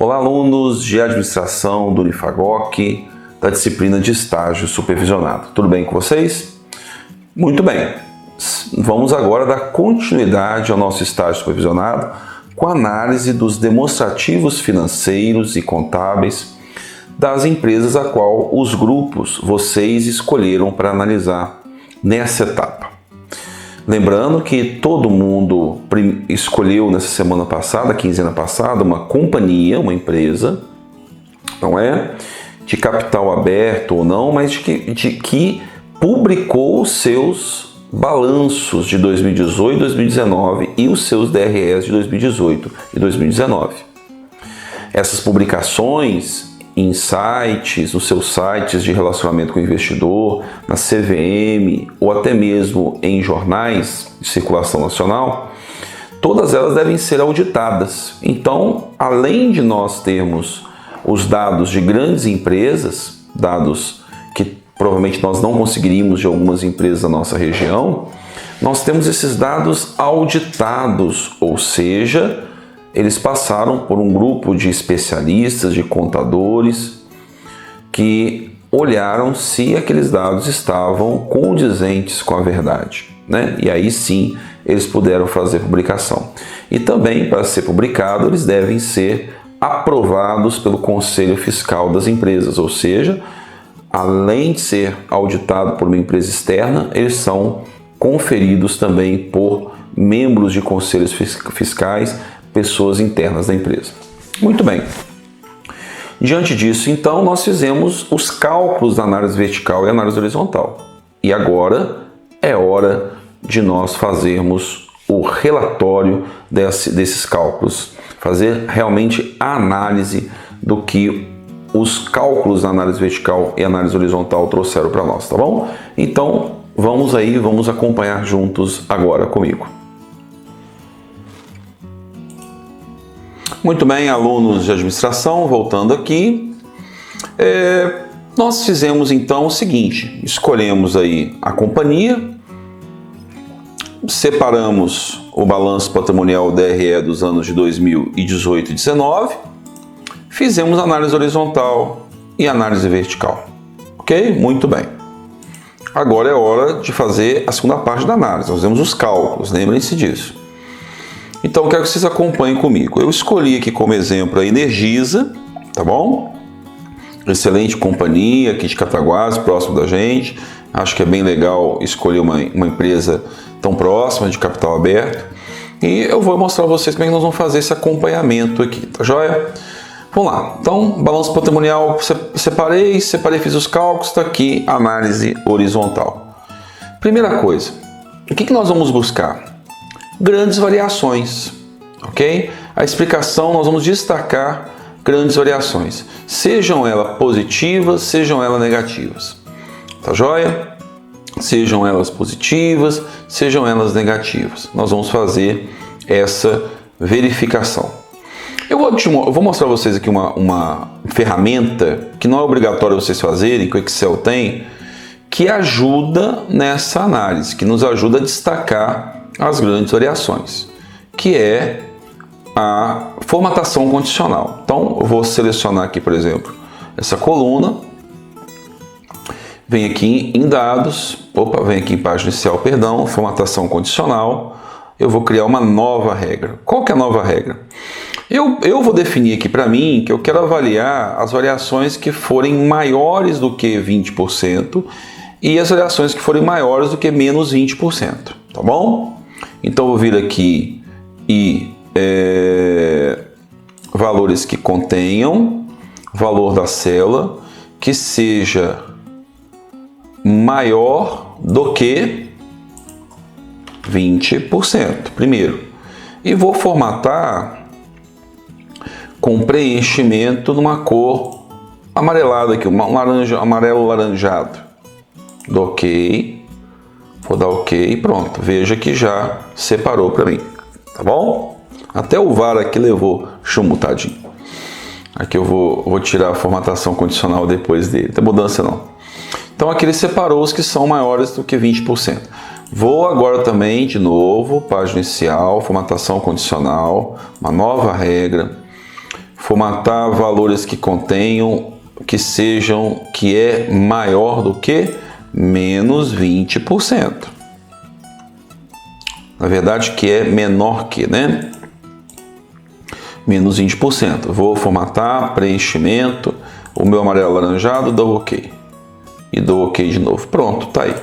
Olá, alunos de administração do Unifagoc, da disciplina de estágio supervisionado. Tudo bem com vocês? Muito bem. Vamos agora dar continuidade ao nosso estágio supervisionado com a análise dos demonstrativos financeiros e contábeis das empresas a qual os grupos vocês escolheram para analisar nessa etapa. Lembrando que todo mundo escolheu nessa semana passada, quinzena passada, uma companhia, uma empresa, não é de capital aberto ou não, mas de que publicou os seus balanços de 2018 e 2019 e os seus DREs de 2018 e 2019. Essas publicações em sites, nos seus sites de relacionamento com o investidor, na CVM ou até mesmo em jornais de circulação nacional, todas elas devem ser auditadas. Então, além de nós termos os dados de grandes empresas, dados que provavelmente nós não conseguiríamos de algumas empresas da nossa região, nós temos esses dados auditados, ou seja, eles passaram por um grupo de especialistas, de contadores, que olharam se aqueles dados estavam condizentes com a verdade, né? E aí sim eles puderam fazer publicação. E também, para ser publicado, eles devem ser aprovados pelo Conselho Fiscal das empresas, ou seja, além de ser auditado por uma empresa externa, eles são conferidos também por membros de conselhos fiscais, pessoas internas da empresa. Muito bem. Diante disso, então, nós fizemos os cálculos da análise vertical e análise horizontal. E agora é hora de nós fazermos o relatório desses cálculos, fazer realmente a análise do que os cálculos da análise vertical e análise horizontal trouxeram para nós, tá bom? Então, vamos acompanhar juntos agora comigo. Muito bem, alunos de administração, voltando aqui, nós fizemos então o seguinte, escolhemos aí a companhia, separamos o balanço patrimonial DRE dos anos de 2018 e 2019, fizemos análise horizontal e análise vertical, ok? Muito bem. Agora é hora de fazer a segunda parte da análise, nós fizemos os cálculos, lembrem-se disso. Então, eu quero que vocês acompanhem comigo. Eu escolhi aqui como exemplo a Energisa, tá bom? Excelente companhia aqui de Cataguases, próximo da gente. Acho que é bem legal escolher uma empresa tão próxima, de capital aberto. E eu vou mostrar a vocês como é que nós vamos fazer esse acompanhamento aqui, tá joia? Vamos lá. Então, balanço patrimonial, separei, fiz os cálculos, está aqui a análise horizontal. Primeira coisa, o que nós vamos buscar? Grandes variações, ok? A explicação, nós vamos destacar grandes variações, sejam elas positivas, sejam elas negativas, tá joia? Sejam elas positivas, sejam elas negativas, nós vamos fazer essa verificação. Eu vou mostrar a vocês aqui uma ferramenta que não é obrigatório vocês fazerem, que o Excel tem, que ajuda nessa análise, que nos ajuda a destacar as grandes variações, que é a formatação condicional. Então, eu vou selecionar aqui, por exemplo, essa coluna, vem aqui em dados, vem aqui em página inicial, perdão, formatação condicional, eu vou criar uma nova regra. Qual que é a nova regra? Eu vou definir aqui para mim que eu quero avaliar as variações que forem maiores do que 20% e as variações que forem maiores do que menos 20%, tá bom? Então, eu vou vir aqui e valores que contenham valor da célula que seja maior do que 20%, primeiro. E vou formatar com preenchimento numa cor amarelada aqui, amarelo laranjado. Dou OK. Vou dar OK e pronto. Veja que já separou para mim, tá bom? Até o VAR aqui levou chumbo, tadinho. Aqui eu vou tirar a formatação condicional depois dele, não tem mudança não. Então aqui ele separou os que são maiores do que 20%. Vou agora também, de novo, página inicial, formatação condicional, uma nova regra, Formatar valores que contenham, que é maior do que menos 20%. Na verdade, que é menor que, né? Menos 20%. Vou formatar, preenchimento, o meu amarelo alaranjado, dou OK. E dou OK de novo. Pronto, tá aí.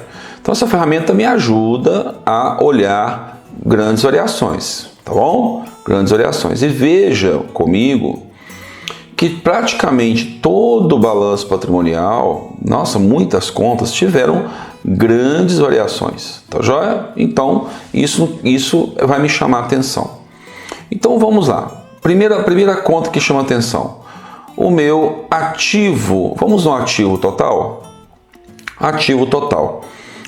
Então essa ferramenta me ajuda a olhar grandes variações, tá bom? Grandes variações. E veja comigo que praticamente todo o balanço patrimonial, nossa, muitas contas tiveram grandes variações, tá joia? Então isso vai me chamar a atenção. Então vamos lá. Primeira conta que chama a atenção. O meu ativo. Vamos no ativo total? Ativo total.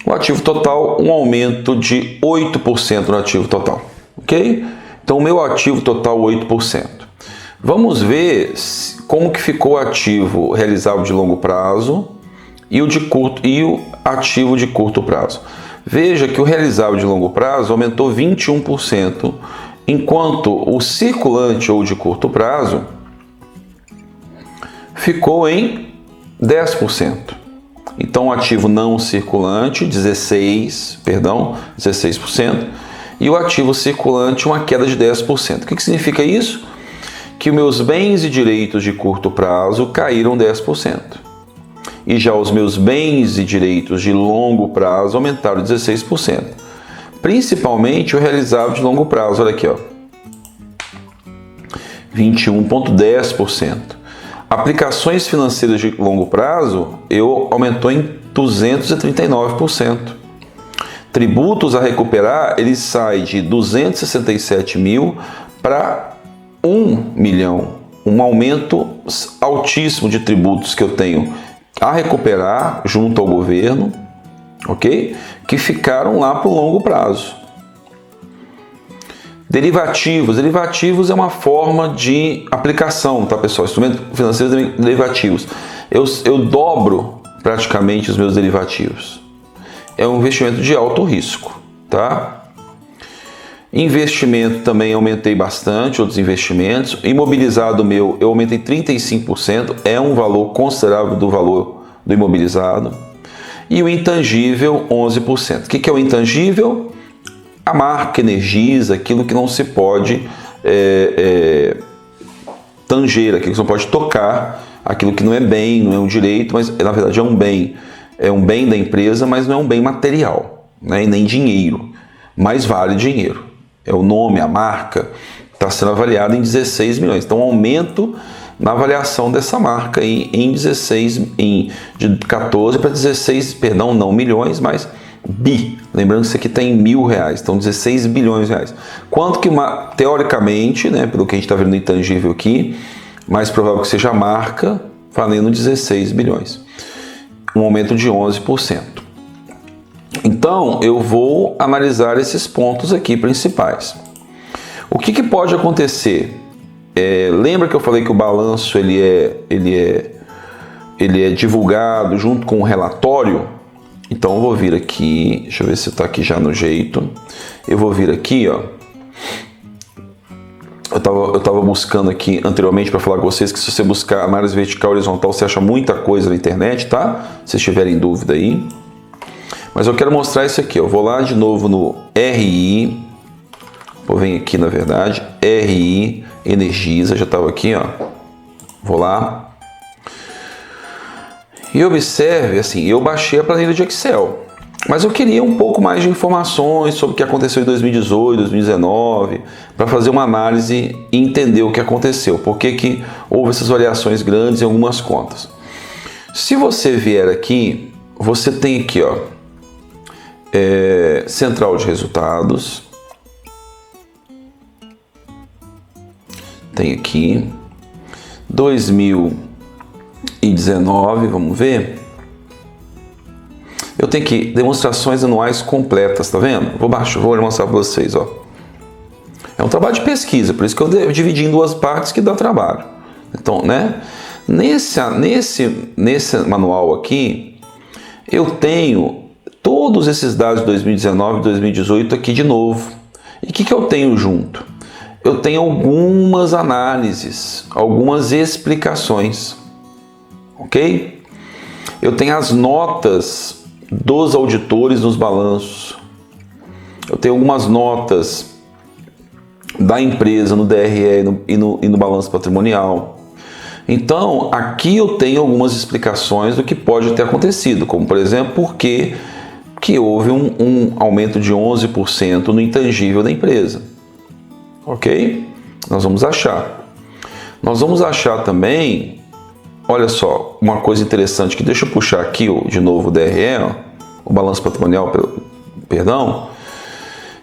O ativo total, um aumento de 8% no ativo total. Ok? Então o meu ativo total 8%. Vamos ver como que ficou o ativo realizável de longo prazo e o ativo de curto prazo. Veja que o realizável de longo prazo aumentou 21%, enquanto o circulante ou de curto prazo ficou em 10%. Então, o ativo não circulante, 16%, e o ativo circulante, uma queda de 10%. O que significa isso? Que os meus bens e direitos de curto prazo caíram 10%. E já os meus bens e direitos de longo prazo aumentaram 16%. Principalmente o realizável de longo prazo, olha aqui, ó, 21,10%. Aplicações financeiras de longo prazo aumentou em 239%. Tributos a recuperar, ele sai de 267 mil para 1 milhão. Um aumento altíssimo de tributos que eu tenho a recuperar junto ao governo, ok? Que ficaram lá para o longo prazo. Derivativos é uma forma de aplicação, tá, pessoal? Instrumentos financeiros derivativos. Eu dobro praticamente os meus derivativos. É um investimento de alto risco, tá? Investimento também aumentei bastante, outros investimentos. Imobilizado meu, eu aumentei 35%, é um valor considerável do valor do imobilizado. E o intangível, 11%. O que é o intangível? A marca Energisa, aquilo que não se pode tanger, aquilo que você não pode tocar, aquilo que não é bem, não é um direito, mas na verdade é um bem. É um bem da empresa, mas não é um bem material, né? E nem dinheiro, mas vale dinheiro. É o nome, a marca, está sendo avaliada em 16 milhões. Então, um aumento na avaliação dessa marca aí de 14 para 16, perdão, não milhões, mas bi. Lembrando que isso aqui está em R$1.000, então 16 bilhões de reais. Quanto que, teoricamente, né, pelo que a gente está vendo no intangível aqui, mais provável que seja a marca valendo 16 bilhões. Um aumento de 11%. Então, eu vou analisar esses pontos aqui principais. O que pode acontecer? Lembra que eu falei que o balanço ele é divulgado junto com o relatório? Então eu vou vir aqui, deixa eu ver se está aqui já no jeito. Eu vou vir aqui, ó. Eu tava buscando aqui anteriormente para falar com vocês que se você buscar análise vertical e horizontal, você acha muita coisa na internet, tá? Se tiverem dúvida aí. Mas eu quero mostrar isso aqui, eu vou lá de novo no RI. Vou vir aqui, na verdade, RI Energisa, já estava aqui, ó. Vou lá. E observe, assim, eu baixei a planilha de Excel, mas eu queria um pouco mais de informações sobre o que aconteceu em 2018, 2019, para fazer uma análise e entender o que aconteceu, por que houve essas variações grandes em algumas contas. Se você vier aqui, você tem aqui, ó, central de resultados, tem aqui 2019, vamos ver. Eu tenho aqui demonstrações anuais completas, tá vendo? Vou mostrar para vocês, ó. É um trabalho de pesquisa, por isso que eu dividi em duas partes que dá trabalho. Então, né? Nesse manual aqui, eu tenho todos esses dados de 2019 e 2018 aqui de novo. E o que eu tenho junto? eu tenho algumas análises, algumas explicações, ok? Eu tenho as notas dos auditores nos balanços, eu tenho algumas notas da empresa no DRE e no balanço patrimonial. Então, aqui eu tenho algumas explicações do que pode ter acontecido, como por exemplo, por que houve um aumento de 11% no intangível da empresa. Ok? Nós vamos achar. Nós vamos achar também, olha só, uma coisa interessante que deixa eu puxar aqui de novo o DRE, o balanço patrimonial, perdão.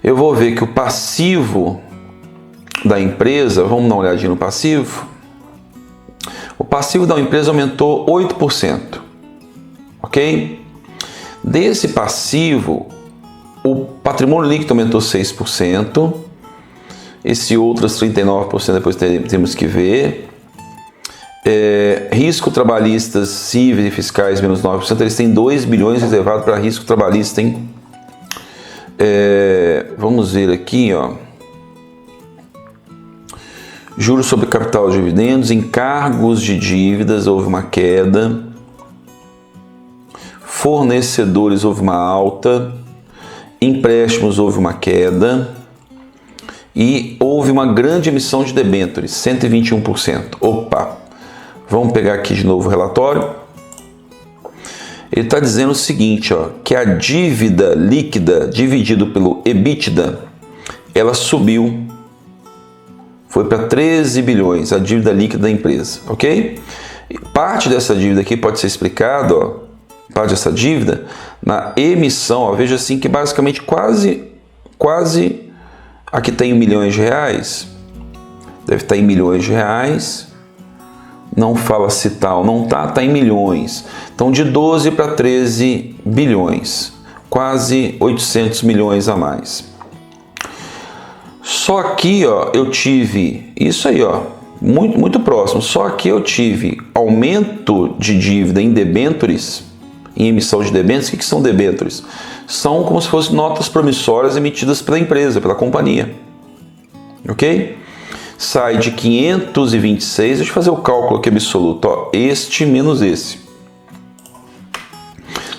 Eu vou ver que o passivo da empresa, vamos dar uma olhadinha no passivo. O passivo da empresa aumentou 8%, ok? Desse passivo, o patrimônio líquido aumentou 6%, esse outros 39% depois temos que ver. Risco trabalhistas cíveis e fiscais menos 9%, eles têm 2 bilhões reservados para risco trabalhista, hein? Vamos ver aqui, ó. Juros sobre capital de dividendos, encargos de dívidas, houve uma queda. Fornecedores, houve uma alta. Empréstimos, houve uma queda. E houve uma grande emissão de debêntures, 121%. Opa! Vamos pegar aqui de novo o relatório. Ele está dizendo o seguinte, ó, que a dívida líquida dividido pelo EBITDA, ela subiu. Foi para 13 bilhões, a dívida líquida da empresa, ok? Parte dessa dívida aqui pode ser explicada, ó, parte dessa dívida, na emissão, ó, veja assim que basicamente quase, aqui tem milhões de reais, deve estar em milhões de reais, não fala se tal, não tá em milhões, então de 12 para 13 bilhões, quase 800 milhões a mais. Só aqui, ó, eu tive isso aí, ó, muito próximo. Só aqui eu tive aumento de dívida em debêntures, em emissão de debêntures. O que são debêntures? São como se fossem notas promissórias emitidas pela empresa, pela companhia. Ok? Sai de 526, deixa eu fazer o cálculo aqui absoluto, ó, este menos esse.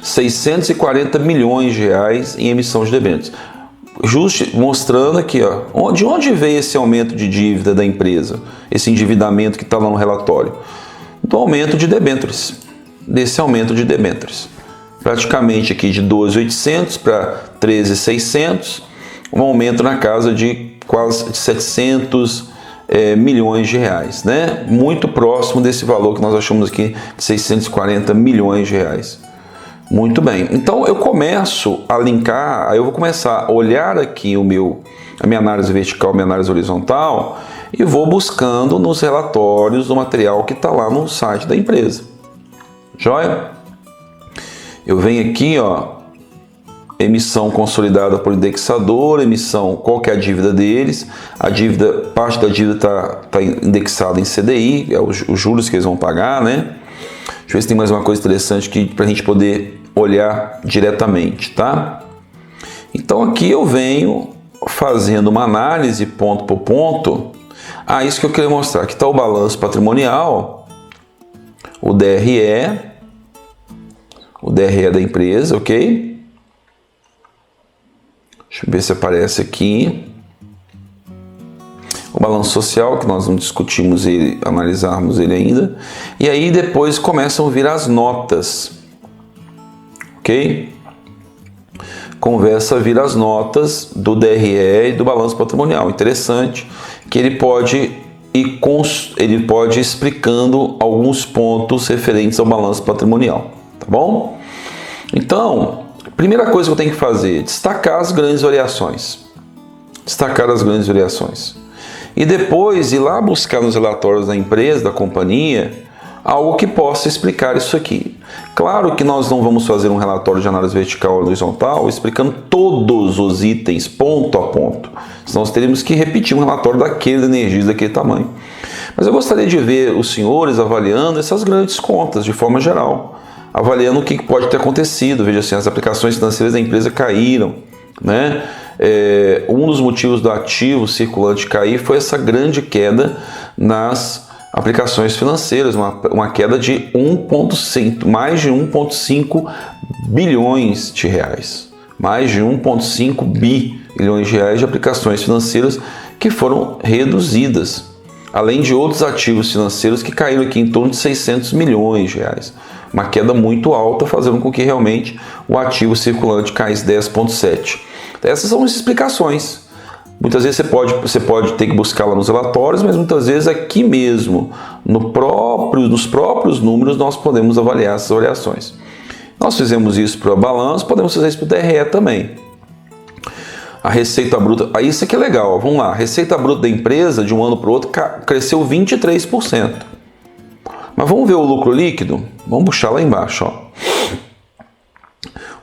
640 milhões de reais em emissão de debêntures. Justo mostrando aqui, ó, de onde veio esse aumento de dívida da empresa, esse endividamento que está lá no relatório? Do aumento de debêntures, desse aumento de debêntures. Praticamente aqui de 12.800 para 13.600, um aumento na casa de quase 700 milhões de reais, né? Muito próximo desse valor que nós achamos aqui de 640 milhões de reais. Muito bem, então eu começo a linkar, aí eu vou começar a olhar aqui a minha análise vertical, minha análise horizontal e vou buscando nos relatórios do material que está lá no site da empresa. Joia? Eu venho aqui, ó, emissão consolidada por indexador, emissão, qual que é a dívida deles, parte da dívida está indexada em CDI, é os juros que eles vão pagar, né? Deixa eu ver se tem mais uma coisa interessante aqui para a gente poder olhar diretamente, tá? Então aqui eu venho fazendo uma análise ponto por ponto. Isso que eu queria mostrar. Aqui está o balanço patrimonial, o DRE da empresa, ok? Deixa eu ver se aparece aqui. O balanço social, que nós não discutimos ele, analisarmos ele ainda. E aí depois começam a vir as notas. Ok? Conversa a vir as notas do DRE e do balanço patrimonial. Interessante que ele pode ir explicando alguns pontos referentes ao balanço patrimonial. Tá bom? Então, primeira coisa que eu tenho que fazer, destacar as grandes variações. E depois ir lá buscar nos relatórios da empresa, da companhia, algo que possa explicar isso aqui. Claro que nós não vamos fazer um relatório de análise vertical ou horizontal explicando todos os itens ponto a ponto. Senão nós teríamos que repetir um relatório daquele energia, daquele tamanho. Mas eu gostaria de ver os senhores avaliando essas grandes contas de forma geral. Avaliando o que pode ter acontecido. Veja assim, as aplicações financeiras da empresa caíram, né? um dos motivos do ativo circulante cair foi essa grande queda nas aplicações financeiras, uma queda de mais de 1,5 bilhões de reais. Mais de 1,5 bilhões de reais de aplicações financeiras que foram reduzidas, além de outros ativos financeiros que caíram aqui em torno de 600 milhões de reais. Uma queda muito alta, fazendo com que realmente o ativo circulante caísse 10,7%. Essas são as explicações. Muitas vezes você pode ter que buscar lá nos relatórios, mas muitas vezes aqui mesmo, nos próprios números, nós podemos avaliar essas variações. Nós fizemos isso para o balanço, podemos fazer isso para o DRE também. A receita bruta, isso aqui é legal, vamos lá. A receita bruta da empresa de um ano para o outro cresceu 23%. Mas vamos ver o lucro líquido? Vamos puxar lá embaixo. Ó.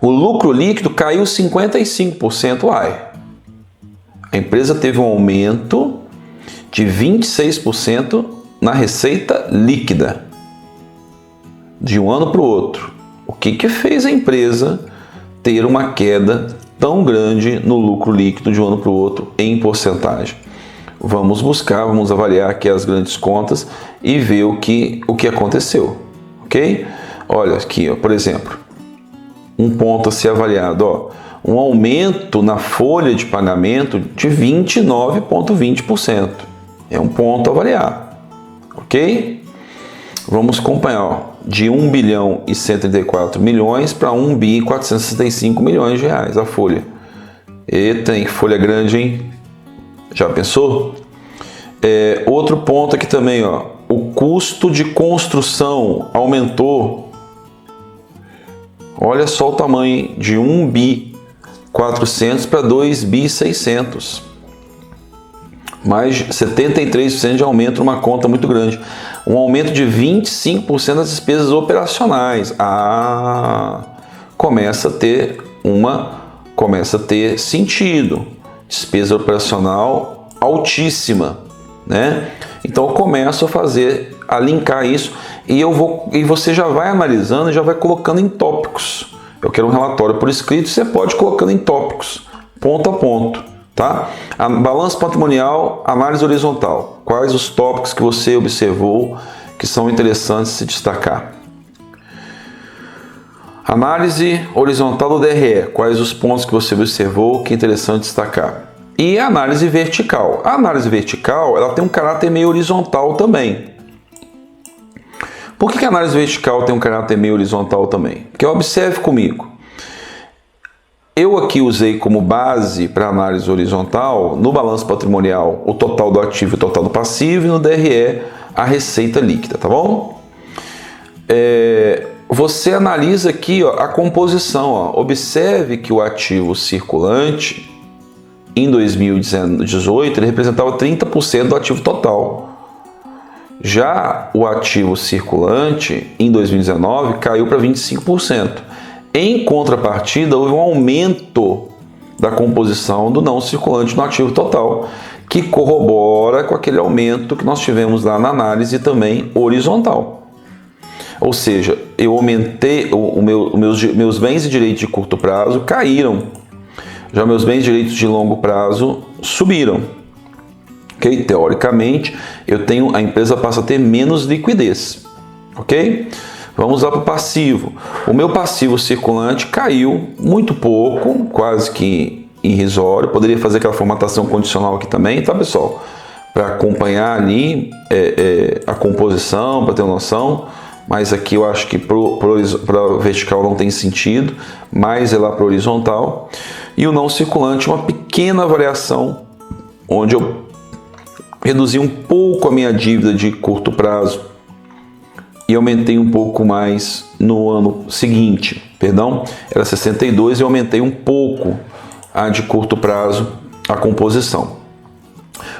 O lucro líquido caiu 55%. A empresa teve um aumento de 26% na receita líquida de um ano para o outro. O que fez a empresa ter uma queda tão grande no lucro líquido de um ano para o outro em porcentagem? Vamos avaliar aqui as grandes contas e ver o que aconteceu, ok? Olha aqui, ó, por exemplo, um ponto a ser avaliado, ó, um aumento na folha de pagamento de 29,20%. É um ponto a avaliar, ok? Vamos acompanhar, ó, de 1 bilhão e 134 milhões para 1 bi e 465 milhões de reais a folha. Eita, hein? Folha grande, hein? Já pensou? Outro ponto aqui também, ó, o custo de construção aumentou. Olha só o tamanho, de 1 bi 400 para 2 bi 600. Mais de 73% de aumento numa conta muito grande. Um aumento de 25% das despesas operacionais. Começa a ter sentido. Despesa operacional altíssima, né? Então eu começo a linkar isso e você já vai analisando e já vai colocando em tópicos. Eu quero um relatório por escrito, você pode ir colocando em tópicos, ponto a ponto, tá? A balanço patrimonial, análise horizontal. Quais os tópicos que você observou que são interessantes de se destacar? Análise horizontal do DRE. Quais os pontos que você observou que é interessante destacar? E a análise vertical. A análise vertical, ela tem um caráter meio horizontal também. Por que a análise vertical tem um caráter meio horizontal também? Porque observe comigo. Eu aqui usei como base para análise horizontal, no balanço patrimonial, o total do ativo e o total do passivo, e no DRE, a receita líquida, tá bom? Você analisa aqui, ó, a composição. Ó. Observe que o ativo circulante, em 2018, ele representava 30% do ativo total. Já o ativo circulante, em 2019, caiu para 25%. Em contrapartida, houve um aumento da composição do não circulante no ativo total, que corrobora com aquele aumento que nós tivemos lá na análise também horizontal. Ou seja, eu aumentei, meus bens e direitos de curto prazo caíram, já meus bens e direitos de longo prazo subiram. Okay? Teoricamente, a empresa passa a ter menos liquidez. Ok? Vamos lá para o passivo. O meu passivo circulante caiu muito pouco, quase que irrisório. Poderia fazer aquela formatação condicional aqui também, tá, pessoal? Para acompanhar ali a composição, para ter uma noção. Mas aqui eu acho que para vertical não tem sentido, mais é lá para horizontal. E o não circulante, uma pequena variação, onde eu reduzi um pouco a minha dívida de curto prazo e aumentei um pouco mais no ano seguinte. Perdão, era 62 e aumentei um pouco a de curto prazo, a composição.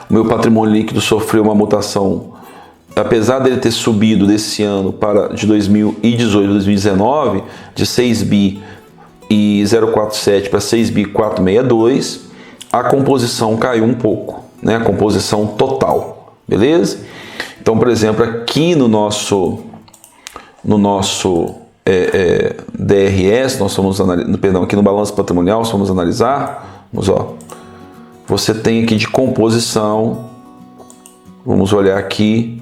O meu patrimônio líquido sofreu uma mutação, apesar dele ter subido desse ano de 2018 a 2019, de 6 bi e 047 para 6 bi 462, a composição caiu um pouco, né? A composição total, beleza? Então, por exemplo, aqui no nosso DRS, nós fomos aqui no balanço patrimonial, nós vamos analisar, Vamos, ó. Você tem aqui de composição, vamos olhar aqui,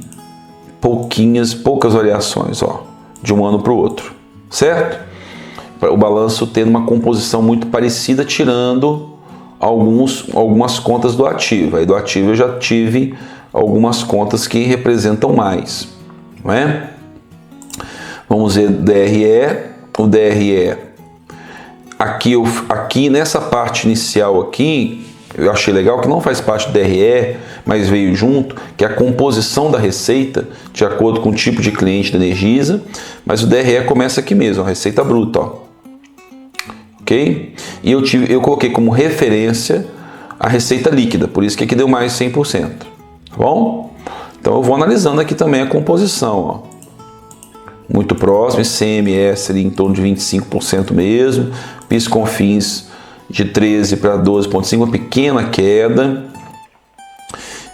poucas variações, ó, de um ano para o outro, certo? O balanço tendo uma composição muito parecida, tirando algumas contas do ativo. Aí do ativo eu já tive algumas contas que representam mais, não é? Vamos ver DRE, o DRE. Aqui nessa parte inicial aqui, eu achei legal que não faz parte do DRE, mas veio junto, que é a composição da receita, de acordo com o tipo de cliente da Energisa, mas o DRE começa aqui mesmo, a receita bruta, ó. Ok? E eu coloquei como referência a receita líquida, por isso que aqui deu mais 100%, tá bom? Então eu vou analisando aqui também a composição, ó. Muito próximo, ICMS ali em torno de 25% mesmo, PIS/COFINS de 13 para 12,5, uma pequena queda.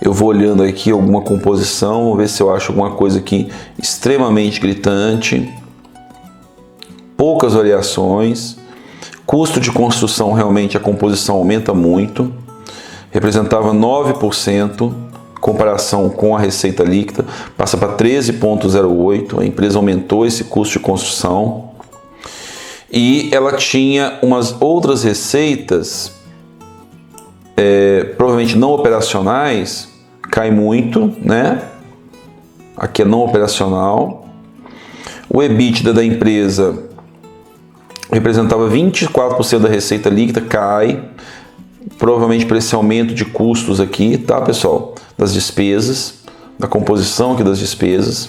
Eu vou olhando aqui alguma composição, vou ver se eu acho alguma coisa aqui extremamente gritante. Poucas variações. Custo de construção, realmente a composição aumenta muito. Representava 9%, comparação com a receita líquida, passa para 13,08%. A empresa aumentou esse custo de construção. E ela tinha umas outras receitas, provavelmente não operacionais, cai muito, né? Aqui é não operacional. O EBITDA da empresa representava 24% da receita líquida, cai, provavelmente por esse aumento de custos aqui, tá, pessoal? Das despesas, da composição aqui das despesas.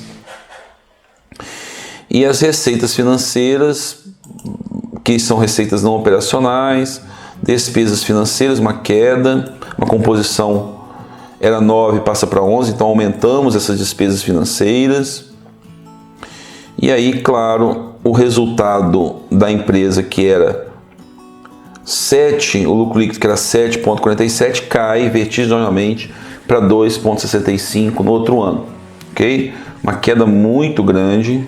E as receitas financeiras, que são receitas não operacionais, despesas financeiras, uma queda, uma composição era 9, passa para 11, então aumentamos essas despesas financeiras. E aí, claro, o resultado da empresa, que era 7, o lucro líquido que era 7,47, cai vertiginosamente para 2,65 no outro ano, ok? Uma queda muito grande,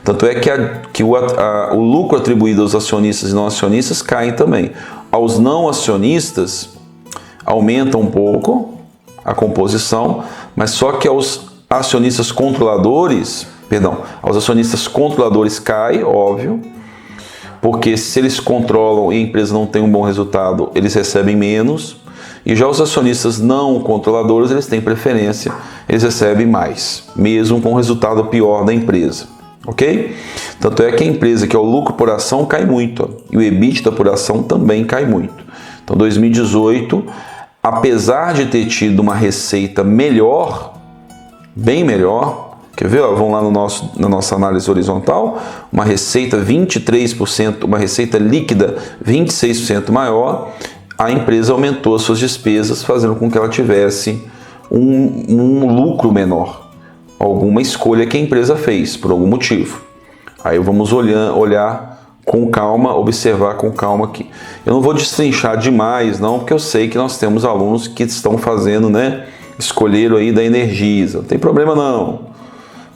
Tanto é que o lucro atribuído aos acionistas e não acionistas cai também. Aos não acionistas aumenta um pouco a composição, mas só que aos acionistas controladores cai, óbvio, porque se eles controlam e a empresa não tem um bom resultado, eles recebem menos. E já os acionistas não controladores, eles têm preferência, eles recebem mais, mesmo com o resultado pior da empresa, ok? Tanto é que a empresa, que é o lucro por ação, cai muito, ó, e o EBITDA por ação também cai muito. Então 2018, apesar de ter tido uma receita melhor, bem melhor, quer ver? Ó, vamos lá na nossa análise horizontal, uma receita 23%, uma receita líquida 26% maior, a empresa aumentou as suas despesas, fazendo com que ela tivesse um lucro menor. Alguma escolha que a empresa fez, por algum motivo. Aí vamos olhar com calma, observar com calma aqui. Eu não vou destrinchar demais, não, porque eu sei que nós temos alunos que estão fazendo, né? Escolheram aí da Energisa, não tem problema não.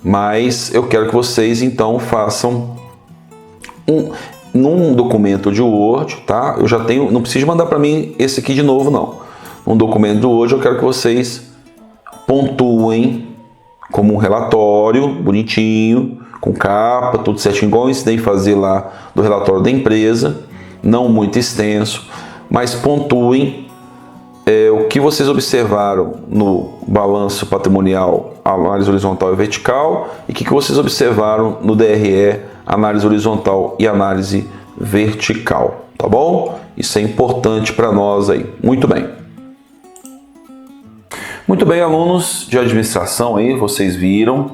Mas eu quero que vocês, então, façam num documento de Word, tá? Eu já tenho, não precisa mandar para mim esse aqui de novo, não. Num documento de Word eu quero que vocês pontuem como um relatório, bonitinho, com capa, tudo certinho, igual eu ensinei a fazer lá do relatório da empresa, não muito extenso, mas pontuem o que vocês observaram no balanço patrimonial, análise horizontal e vertical, e o que vocês observaram no DRE, análise horizontal e análise vertical, tá bom? Isso é importante para nós aí. Muito bem. Muito bem, alunos de administração aí, vocês viram.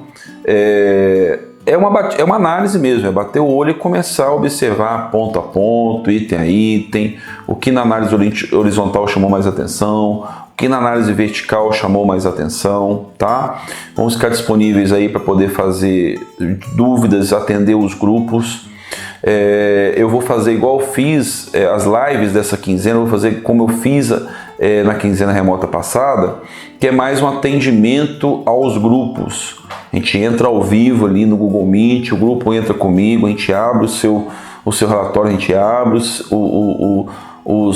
É uma análise mesmo, é bater o olho e começar a observar ponto a ponto, item a item, o que na análise horizontal chamou mais atenção, o que na análise vertical chamou mais atenção, tá? Vamos ficar disponíveis aí para poder fazer dúvidas, atender os grupos. Eu vou fazer igual eu fiz as lives dessa quinzena, vou fazer como eu fiz na quinzena remota passada, que é mais um atendimento aos grupos. A gente entra ao vivo ali no Google Meet, o grupo entra comigo, a gente abre o seu relatório, a gente abre o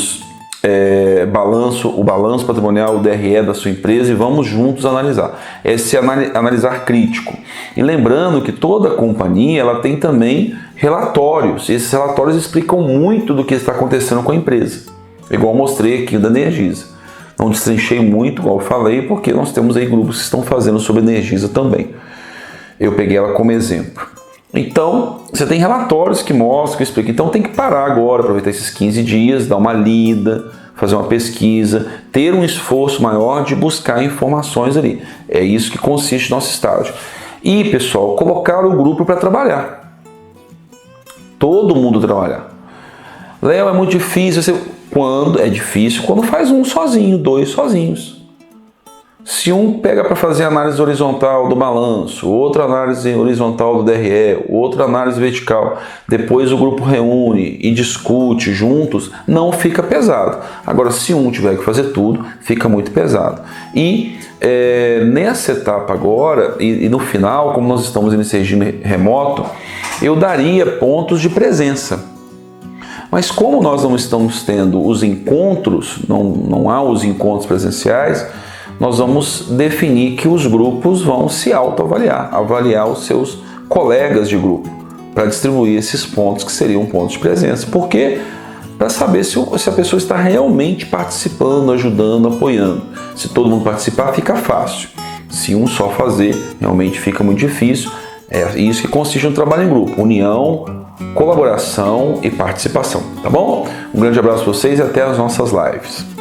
balanço patrimonial, o DRE da sua empresa, e vamos juntos analisar. Esse analisar crítico. E lembrando que toda companhia ela tem também relatórios. E esses relatórios explicam muito do que está acontecendo com a empresa. Igual eu mostrei aqui da Energisa. Não destrinchei muito, igual eu falei, porque nós temos aí grupos que estão fazendo sobre Energisa também. Eu peguei ela como exemplo. Então, você tem relatórios que mostram, que explicam. Então, tem que parar agora, aproveitar esses 15 dias, dar uma lida, fazer uma pesquisa, ter um esforço maior de buscar informações ali. É isso que consiste o nosso estágio. E, pessoal, colocar o grupo para trabalhar. Todo mundo trabalhar. Léo, é muito difícil. Quando é difícil, quando faz um sozinho, dois sozinhos. Se um pega para fazer análise horizontal do balanço, outra análise horizontal do DRE, outra análise vertical, depois o grupo reúne e discute juntos, não fica pesado. Agora, se um tiver que fazer tudo, fica muito pesado. E nessa etapa agora, e no final, como nós estamos nesse regime remoto, eu daria pontos de presença. Mas como nós não estamos tendo os encontros, não há os encontros presenciais, nós vamos definir que os grupos vão se autoavaliar, avaliar os seus colegas de grupo, para distribuir esses pontos que seriam pontos de presença. Por quê? Para saber se a pessoa está realmente participando, ajudando, apoiando. Se todo mundo participar, fica fácil. Se um só fazer, realmente fica muito difícil. É isso que consiste no trabalho em grupo: união, colaboração e participação, tá bom? Um grande abraço para vocês e até as nossas lives.